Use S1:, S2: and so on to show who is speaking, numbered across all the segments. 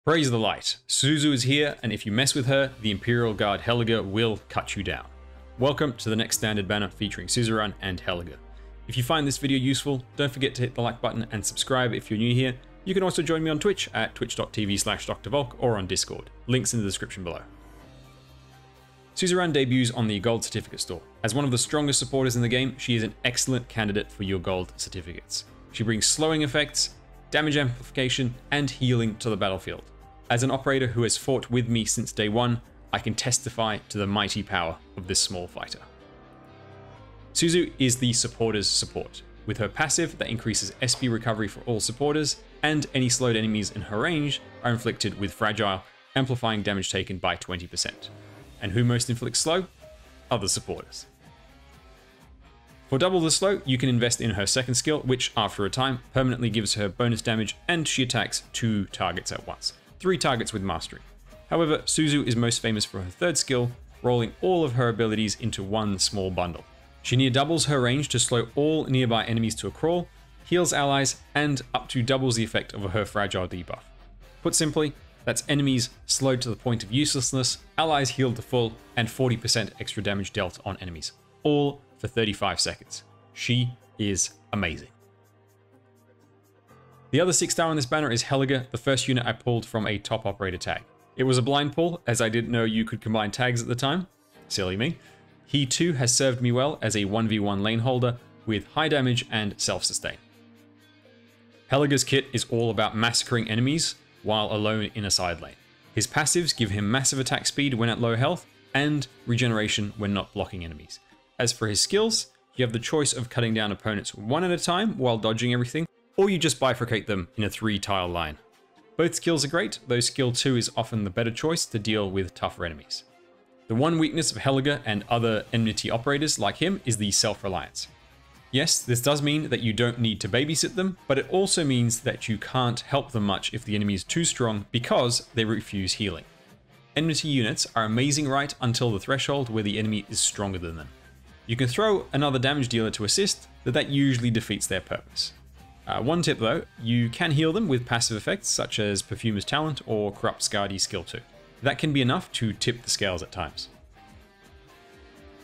S1: Praise the light. Suzu is here, and if you mess with her, the Imperial Guard Helga will cut you down. Welcome to the next standard banner featuring Suzerain and Helga. If you find this video useful, don't forget to hit the like button and subscribe if you're new here. You can also join me on Twitch at twitch.tv/DrVolk or on Discord. Links in the description below. Suzerain debuts on the Gold Certificate store. As one of the strongest supporters in the game, she is an excellent candidate for your Gold Certificates. She brings slowing effects, damage amplification, and healing to the battlefield. As an operator who has fought with me since day one, I can testify to the mighty power of this small fighter. Suzu is the supporter's support, with her passive that increases SP recovery for all supporters, and any slowed enemies in her range are inflicted with Fragile, amplifying damage taken by 20%. And who most inflicts slow? Other supporters. For double the slow, you can invest in her second skill, which after a time permanently gives her bonus damage and she attacks 2 targets at once. 3 targets with mastery. However, Suzu is most famous for her third skill, rolling all of her abilities into one small bundle. She near doubles her range to slow all nearby enemies to a crawl, heals allies, and up to doubles the effect of her fragile debuff. Put simply, that's enemies slowed to the point of uselessness, allies healed to full, and 40% extra damage dealt on enemies. All for 35 seconds. She is amazing. The other 6-star on this banner is Helga, the first unit I pulled from a top operator tag. It was a blind pull, as I didn't know you could combine tags at the time. Silly me. He too has served me well as a 1v1 lane holder with high damage and self-sustain. Helga's kit is all about massacring enemies while alone in a side lane. His passives give him massive attack speed when at low health and regeneration when not blocking enemies. As for his skills, you have the choice of cutting down opponents one at a time while dodging everything, or you just bifurcate them in a 3-tile line. Both skills are great, though skill 2 is often the better choice to deal with tougher enemies. The one weakness of Helga and other enmity operators like him is the self-reliance. Yes, this does mean that you don't need to babysit them, but it also means that you can't help them much if the enemy is too strong because they refuse healing. Enmity units are amazing right until the threshold where the enemy is stronger than them. You can throw another damage dealer to assist, but that usually defeats their purpose. One tip though, you can heal them with passive effects such as Perfumer's Talent or Corrupt Skadi skill 2. That can be enough to tip the scales at times.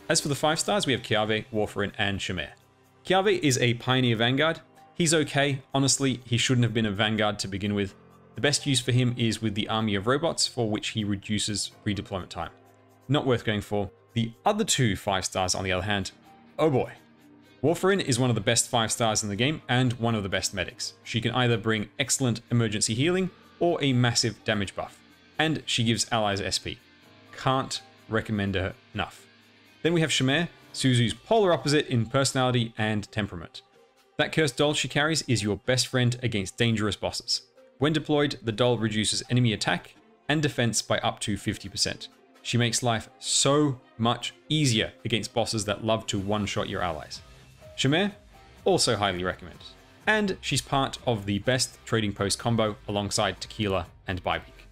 S1: As for the 5-stars, we have Kiave, Warfarin, and Shamir. Kiave is a Pioneer Vanguard. He's okay, honestly he shouldn't have been a Vanguard to begin with. The best use for him is with the Army of Robots, for which he reduces redeployment time. Not worth going for. The other 2 5-stars on the other hand, oh boy. Warfarin is one of the best 5-stars in the game and one of the best medics. She can either bring excellent emergency healing or a massive damage buff. And she gives allies SP. Can't recommend her enough. Then we have Shamir, Suzu's polar opposite in personality and temperament. That cursed doll she carries is your best friend against dangerous bosses. When deployed, the doll reduces enemy attack and defense by up to 50%. She makes life so much easier against bosses that love to one-shot your allies. Shamir, also highly recommended. And she's part of the best trading post combo alongside Tequila and Bybeak.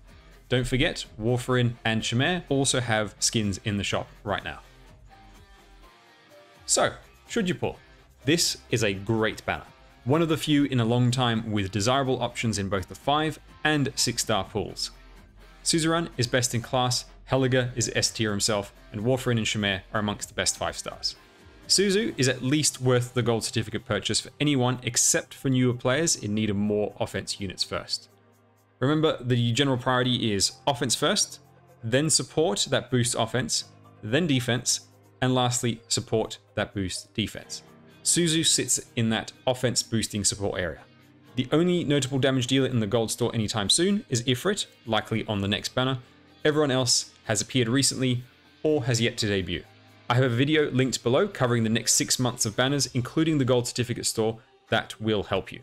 S1: Don't forget, Warfarin and Shamir also have skins in the shop right now. So, should you pull? This is a great banner. One of the few in a long time with desirable options in both the 5 and 6-star pools. Suzerain is best in class, Helga is S tier himself, and Warfarin and Shamir are amongst the best 5-stars. Suzu is at least worth the gold certificate purchase for anyone except for newer players in need of more offense units first. Remember, the general priority is offense first, then support that boosts offense, then defense, and lastly, support that boosts defense. Suzu sits in that offense boosting support area. The only notable damage dealer in the gold store anytime soon is Ifrit, likely on the next banner. Everyone else has appeared recently or has yet to debut. I have a video linked below covering the next 6 months of banners, including the gold certificate store, that will help you.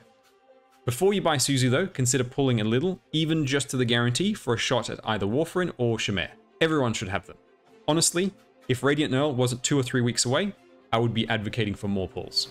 S1: Before you buy Suzu though, consider pulling a little, even just to the guarantee for a shot at either Warfarin or Shamir. Everyone should have them. Honestly, if Radiant Earl wasn't 2 or 3 weeks away, I would be advocating for more pulls.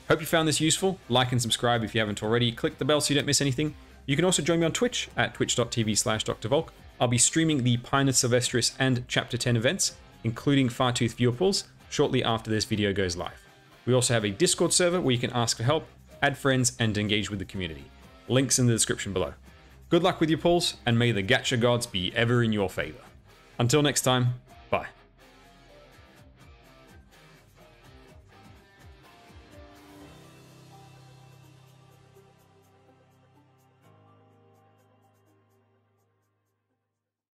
S1: Hope you found this useful. Like and subscribe if you haven't already. Click the bell so you don't miss anything. You can also join me on Twitch at twitch.tv/DrVolk. I'll be streaming the Pioneer Sylvestris and Chapter 10 events, including Fartooth viewer pulls, shortly after this video goes live. We also have a Discord server where you can ask for help, add friends, and engage with the community. Links in the description below. Good luck with your pulls, and may the gacha gods be ever in your favor. Until next time, bye.